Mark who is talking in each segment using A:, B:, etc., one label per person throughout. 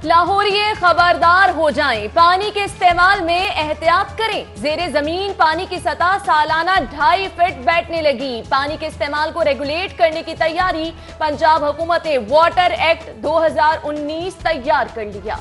A: लाहौरिये खबरदार हो जाएं, पानी के इस्तेमाल में एहतियात करें। जेरे जमीन पानी की सतह सालाना 2.5 फीट बैठने लगी। पानी के इस्तेमाल को रेगुलेट करने की तैयारी। पंजाब हुकूमत ने वाटर एक्ट 2019 तैयार कर लिया।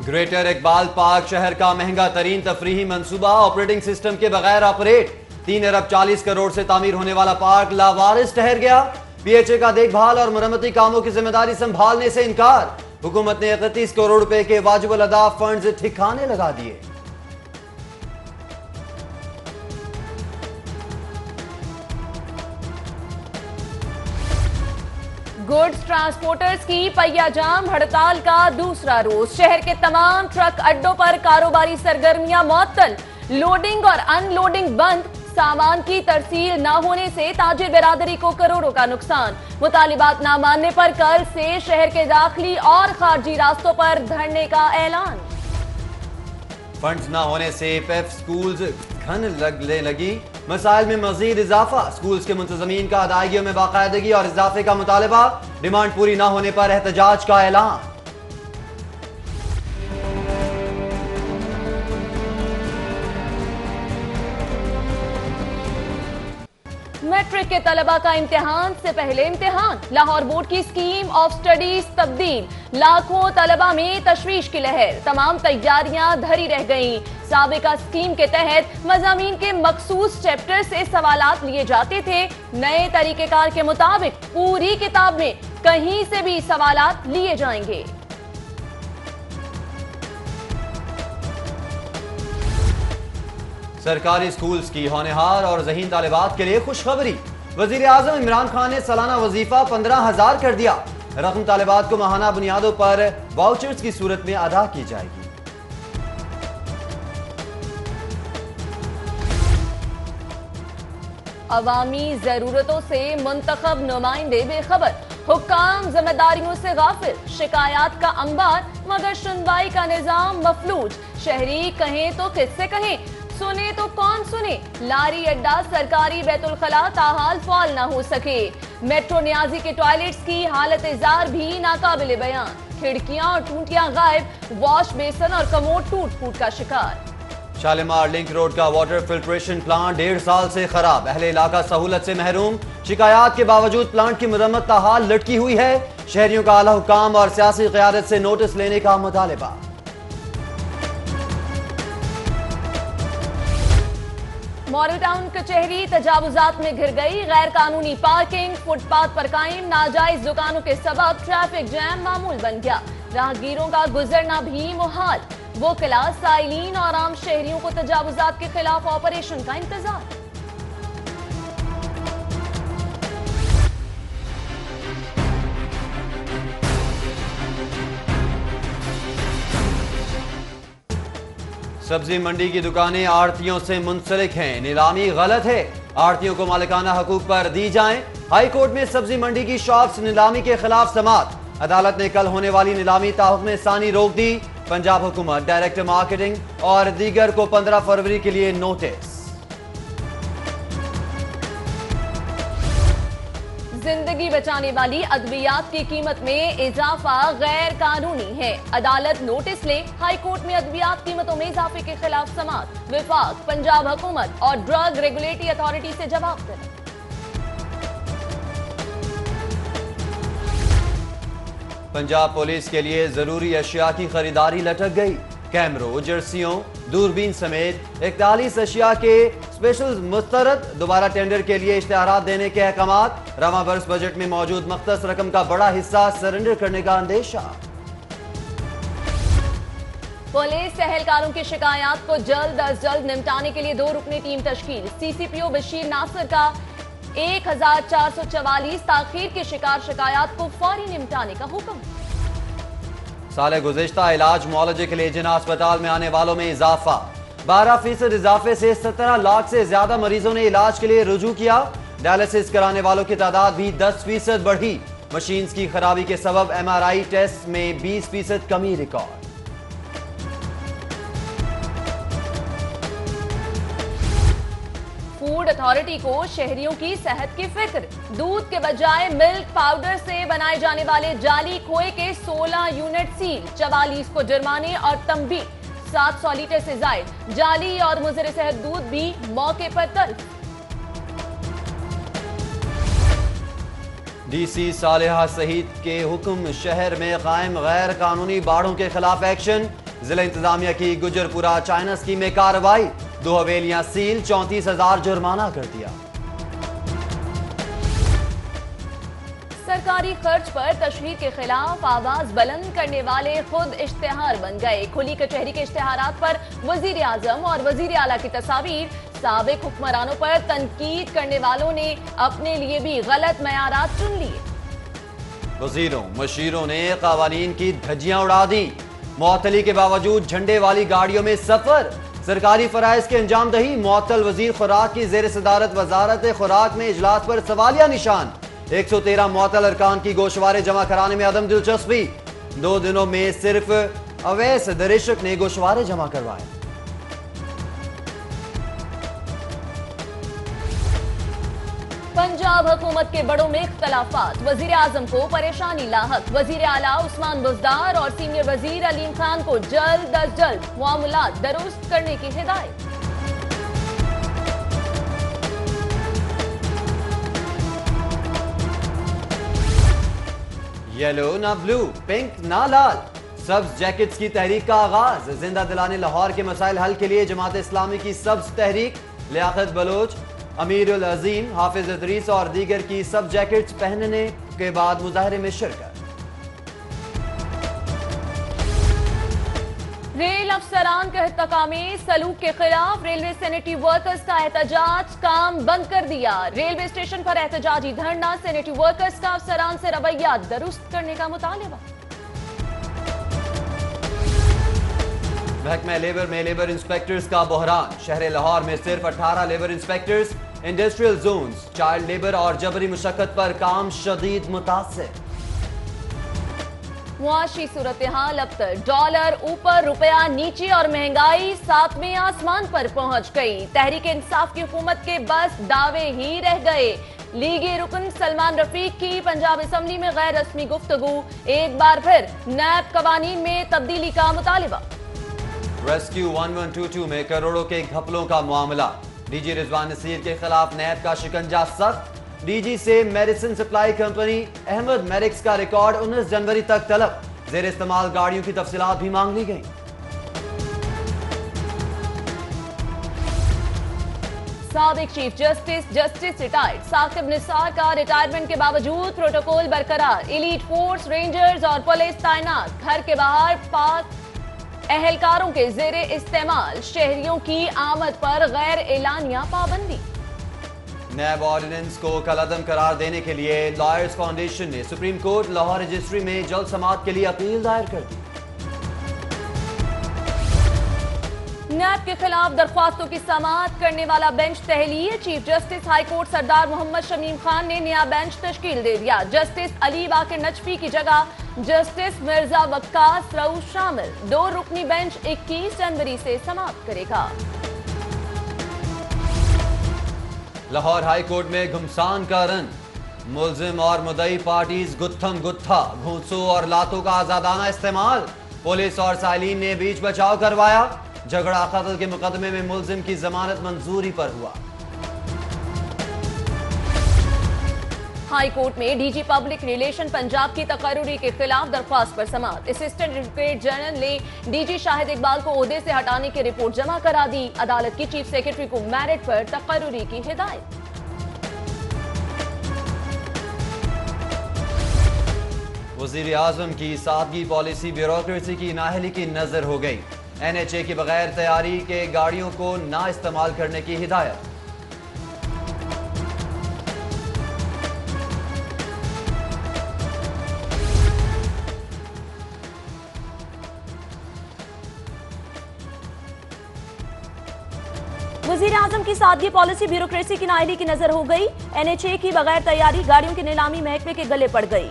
B: ग्रेटर इकबाल पार्क शहर का महंगा तरीन तफरीही मंसूबा ऑपरेटिंग सिस्टम के बगैर ऑपरेट। 3 अरब 40 करोड़ से तामीर होने वाला पार्क लावारिस ठहर गया। पीएचए का देखभाल और मरम्मती कामों की जिम्मेदारी संभालने से इनकार। हुकूमत ने 31 करोड़ रुपए के वाजिबुल अदा फंड ठिकाने लगा दिए।
A: गुड्स ट्रांसपोर्टर्स की पहिया जाम हड़ताल का दूसरा रोज। शहर के तमाम ट्रक अड्डों पर कारोबारी सरगर्मियां मुअत्तल। लोडिंग और अनलोडिंग बंद। सामान की तरसील न होने से ताजिर बिरादरी को करोड़ों का नुकसान। मुतालिबात न मानने पर कल से शहर के दाखिली और खारजी रास्तों पर धरने का ऐलान।
B: फंड्स न होने से पेफ स्कूल्स घन लगने लगी। मसाइल में मजीद इजाफा। स्कूल्स के मुंतजमीन का अदायगियों में बाकायदगी और इजाफे का मुतालबा। डिमांड पूरी न होने पर एहतजाज का ऐलान।
A: मैट्रिक के तलबा का इम्तिहान से पहले इम्तिहान। लाहौर बोर्ड की स्कीम ऑफ स्टडीज तब्दील। लाखों तलबा में तशवीश की लहर। तमाम तैयारियां धरी रह गईं। साबिका स्कीम के तहत मज़ामीन के मखसूस चैप्टर से सवालात लिए जाते थे। नए तरीकेकार के मुताबिक पूरी किताब में कहीं से भी सवालात लिए जाएंगे।
B: सरकारी स्कूल्स की होनहार और ज़हीन तालिबात के लिए खुशखबरी। वजीर आजम इमरान खान ने सालाना वजीफा 15,000 कर दिया। रकम तालिबात को माहाना बुनियादों पर वाउचर्स की सूरत में अदा की जाएगी।
A: अवामी जरूरतों से मुंतखब नुमाइंदे बेखबर। हुक्काम जिम्मेदारियों से गाफिल। शिकायत का अंबार मगर सुनवाई का निजाम मफलूज। शहरी कहें तो किससे कहें, सुने तो कौन सुने। लारी अड्डा सरकारी बैतुल खला ताहाल फॉल न हो सके। मेट्रो न्याजी के टॉयलेट्स की हालत इजार भी नाकाबिले बयान। खिड़कियां और टूटियां गायब। वॉश बेसन और कमोड टूट फूट का शिकार।
B: शालीमार लिंक रोड का वाटर फिल्ट्रेशन प्लांट 1.5 साल से खराब। अहले इलाका सहूलत से महरूम। शिकायत के बावजूद प्लांट की मरम्मत ताहाल लटकी हुई है। शहरियों का आला हुक्काम और सियासी क़यादत से नोटिस लेने का मुतालबा।
A: मॉडल टाउन कचहरी तजावुजात में घिर गई। गैर कानूनी पार्किंग, फुटपाथ पर कायम नाजायज दुकानों के सबब ट्रैफिक जैम मामूल बन गया। राहगीरों का गुजरना भी मुहाल। वो क्लास साइलीन और आम शहरियों को तजावुजात के खिलाफ ऑपरेशन का इंतजार।
B: सब्जी मंडी की दुकानें आड़तियों से मुंसलिक हैं। नीलामी गलत है। आड़तियों को मालिकाना हकूक पर दी जाएं। हाई कोर्ट में सब्जी मंडी की शॉप्स नीलामी के खिलाफ समाअत। अदालत ने कल होने वाली नीलामी ताहुक्म सानी रोक दी। पंजाब हुकूमत, डायरेक्टर मार्केटिंग और दीगर को 15 फरवरी के लिए नोटिस।
A: जिंदगी बचाने वाली अद्वियात की कीमत में इजाफा गैर कानूनी है। अदालत नोटिस ले। हाई कोर्ट में अद्वियात कीमतों में इजाफे के खिलाफ समाअत। विफाक, पंजाब हुकूमत और ड्रग रेगुलेटरी अथॉरिटी से जवाब तलब।
B: पंजाब पुलिस के लिए जरूरी अशिया की खरीदारी लटक गई। कैमरों, जर्सियों, दूरबीन समेत 41 अशिया के स्पेशल मुस्तरद। दोबारा टेंडर के लिए इश्तिहारात देने के अहकामात। रवा बरस बजट में मौजूद मख्तस रकम का बड़ा हिस्सा सरेंडर करने का अंदेशा।
A: पुलिस एहलकारों की शिकायत को जल्द अज जल्द निपटाने के लिए 2 रुकनी टीम तश्कील। सीसीपीओ बशीर नासिर का 1444 ताखीर के शिकार शिकायत को फौरी निपटाने का हुक्म।
B: साल गुज़िश्ता इलाज मुआलजे के लिए जिना अस्पताल में आने वालों में इजाफा। 12% इजाफे से 17 लाख से ज्यादा मरीजों ने इलाज के लिए रुजू किया। डायलिसिस कराने वालों की तादाद भी 10% बढ़ी। मशीन्स की खराबी के सबब MRI टेस्ट में 20% कमी रिकॉर्ड।
A: फूड अथॉरिटी को शहरियों की सेहत की फिक्र। दूध के बजाय मिल्क पाउडर से बनाए जाने वाले जाली खोए के 16 यूनिट सील, 44 को जुर्माने और तंबीह। 700 लीटर से जायद जाली और मुज़र सेहत दूध भी मौके पर तल्फ।
B: डीसी सालेहा सईद के हुक्म, शहर में कायम गैर कानूनी बाड़ों के खिलाफ एक्शन। जिला इंतजामिया की गुजरपुरा चाइना स्कीम में कार्रवाई, 2 हवेलियां सील, 34,000 जुर्माना कर दिया।
A: सरकारी खर्च पर तशहीर के खिलाफ आवाज बुलंद करने वाले खुद इश्तेहार बन गए। खुली कचहरी के इश्तेहारात पर वजीर आजम और वजीर आला की तस्वीर। साबिक हुक्मरानों पर तनकीद करने वालों ने अपने लिए भी गलत मयारात चुन लिए।
B: वजीरों मशीरों ने कवानीन की धज्जियां उड़ा दी। मुअत्तली के बावजूद झंडे वाली गाड़ियों में सफर। सरकारी फराइज की अंजामदही। मुअत्तल वजीर खुराक की जेर सदारत वजारत खुराक में इजलास पर सवालिया निशान। 113 मुअत्तल अरकान की गोशवारे जमा कराने में अदम दिलचस्पी। 2 दिनों में सिर्फ अवैस दरिशक ने गोशवारे जमा करवाए।
A: पंजाब हुकूमत के बड़ों में इख्तलाफात। वजीर आजम को परेशानी लाहक। वजीर आला उस्मान बुज़दार और सीनियर वजीर अलीम खान को जल्द अज जल्द मामलात दुरुस्त करने की हिदायत।
B: येलो ना ब्लू, पिंक ना लाल, सब्ज जैकेट्स की तहरीक का आगाज। जिंदा दिलाने लाहौर के मसाइल हल के लिए जमात इस्लामी की सब्ज तहरीक। लियाकत बलोच, अमीरुल अजीम, हाफिज इदरीस और दीगर की सब जैकेट्स पहनने के बाद मुजाहरे में शिरकत।
A: रेल अफसरान के इहतकामी सलूक के खिलाफ रेलवे सैनिटरी वर्कर्स का एहतजाज, काम बंद कर दिया। रेलवे स्टेशन पर एहतजाजी धरना। सैनिटरी वर्कर्स का अफसरान से रवैया दुरुस्त करने का मुतालिबा।
B: महकमा लेबर में लेबर इंस्पेक्टर्स का बहरान। शहर लाहौर में सिर्फ 18 labour inspectors. Industrial zones, child labour और जबरी मुशक्कत पर काम शदीद मुतासिर।
A: मुआशी सूरत हाल अबतर। डॉलर ऊपर, रुपया नीचे और महंगाई 7वें आसमान पर पहुंच गई। तहरीक इंसाफ की हुकूमत के बस दावे ही रह गए। लीगी रुकन सलमान रफीक की पंजाब असम्बली में गैर रस्मी गुफ्तगू। एक बार फिर नैब कवानीन में तब्दीली का मुतालिबा।
B: रेस्क्यू 1122 में करोड़ों के घपलों का मामला। डीजी रिजवान नसीर के खिलाफ नैब का शिकंजा सख्त। डीजी से medicine supply company Ahmed Medics का रिकॉर्ड 19 जनवरी तक तलब। जेर इस्तेमाल गाड़ियों की तफसीलात भी मांग ली गई।
A: साबिक chief justice retired Saqib Nisar का रिटायरमेंट के बावजूद प्रोटोकॉल बरकरार। एलीट फोर्स, रेंजर्स और पुलिस तैनात। घर के बाहर पाक एहलकारों के जेरे इस्तेमाल। शहरियों की आमद पर गैर एलानिया पाबंदी।
B: नैब ऑर्डिनेंस को कलअदम करार देने के लिए लॉयर्स फाउंडेशन ने सुप्रीम कोर्ट लाहौर रजिस्ट्री में जल्द समाअत के लिए अपील दायर कर दी।
A: नैब के खिलाफ दरख्वास्तों की समाअत करने वाला बेंच तहलील। Chief justice high court Sardar Mohammad Shamim Khan ने नया बेंच तश्कील दे दिया। जस्टिस अली बाकर नजफी की जगह जस्टिस मिर्जा वक्कास रऊफ शामिल। 2 रुकनी बेंच 21 जनवरी से समाप्त करेगा।
B: लाहौर हाई कोर्ट में घुमसान का रन। मुल्जिम और मुदई पार्टीज गुत्थम गुत्था। घूंसों और लातों का आजादाना इस्तेमाल। पुलिस और साइलिन ने बीच बचाव करवाया। झगड़ा कत्ल के मुकदमे में मुल्जिम की जमानत मंजूरी पर हुआ।
A: हाई कोर्ट में डीजी पब्लिक रिलेशन पंजाब की तकर्रुरी के खिलाफ दरख्वास्त पर समाअत। असिस्टेंट एडवोकेट जनरल ने डीजी शाहिद इकबाल को ओहदे से हटाने की रिपोर्ट जमा करा दी। अदालत की चीफ सेक्रेटरी को मेरिट पर तकर्रुरी की हिदायत।
B: वजीर आजम की सादगी पॉलिसी ब्यूरोक्रेसी की नाअहली की नजर हो गई। NHA की बगैर तैयारी के गाड़ियों को ना इस्तेमाल करने की हिदायत।
A: वजीर आजम की सादगी पॉलिसी ब्यूरोक्रेसी की नाअहली की नजर हो गई। NHA की बगैर तैयारी गाड़ियों की नीलामी महकमे के गले पड़ गई।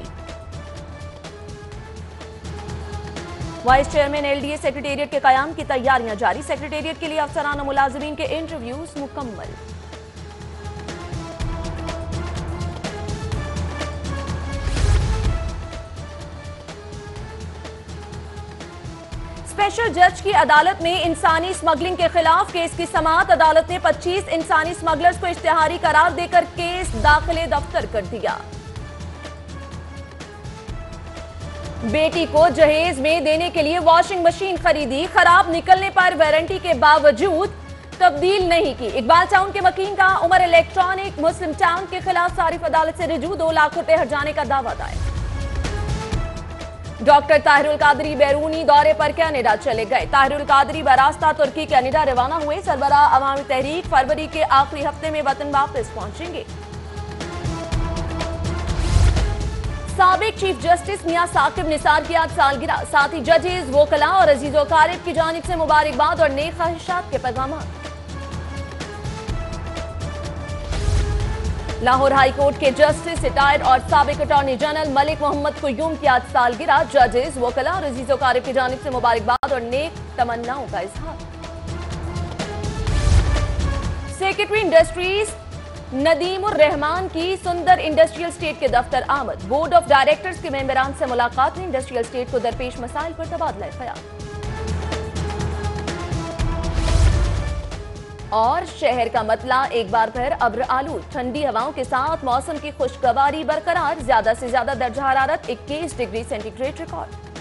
A: वाइस चेयरमैन LDA सेक्रेटेरिएट के कयाम की तैयारियां जारी। सेक्रेटेरिएट के लिए अफसरान और मुलाजिमीन के इंटरव्यूज मुकम्मल। स्पेशल जज की अदालत में इंसानी स्मगलिंग के खिलाफ केस की समाअत। अदालत ने 25 इंसानी स्मगलर्स को इश्तिहारी करार देकर केस दाखिले दफ्तर कर दिया। बेटी को जहेज में देने के लिए वॉशिंग मशीन खरीदी, खराब निकलने पर वारंटी के बावजूद तब्दील नहीं की। इकबाल टाउन के मकीन का उमर इलेक्ट्रॉनिक मुस्लिम टाउन के खिलाफ सारिफ अदालत से रिजू, 2 लाख रुपए हट जाने का दावा दायर। डॉक्टर ताहिरुल कादरी बैरूनी दौरे पर कनाडा चले गए। ताहिरुल कादरी बरास्ता तुर्की कनाडा रवाना हुए। सरबराह अवामी तहरीक फरवरी के आखिरी हफ्ते में वतन वापस पहुंचेंगे। साबिक चीफ जस्टिस मियां साकिब निसार की आज सालगिरह, साथ ही जजेस, वोकला और अजीजो कारिब की जानिब से मुबारकबाद और नेक ख्वाहिशात के पैगाम। लाहौर हाई कोर्ट के जस्टिस रिटायर्ड और साबिक अटॉर्नी जनरल मलिक मोहम्मद कुयूम की आज सालगिरह, जजेस, वोकला और अजीजो कारिब की जानिब से मुबारकबाद और नेक तमन्नाओं का इजहार। सेक्रेटरी इंडस्ट्रीज नदीमुर रहमान की सुंदर इंडस्ट्रियल स्टेट के दफ्तर आमद। बोर्ड ऑफ डायरेक्टर्स के मेंबरान से मुलाकात में इंडस्ट्रियल स्टेट को दरपेश मसाइल पर तबादला ख्याल। और शहर का मतला एक बार फिर अब्र आलूद, ठंडी हवाओं के साथ मौसम की खुशगवारी बरकरार। ज्यादा से ज्यादा दर्जा हरारत 21 डिग्री सेंटीग्रेड रिकॉर्ड।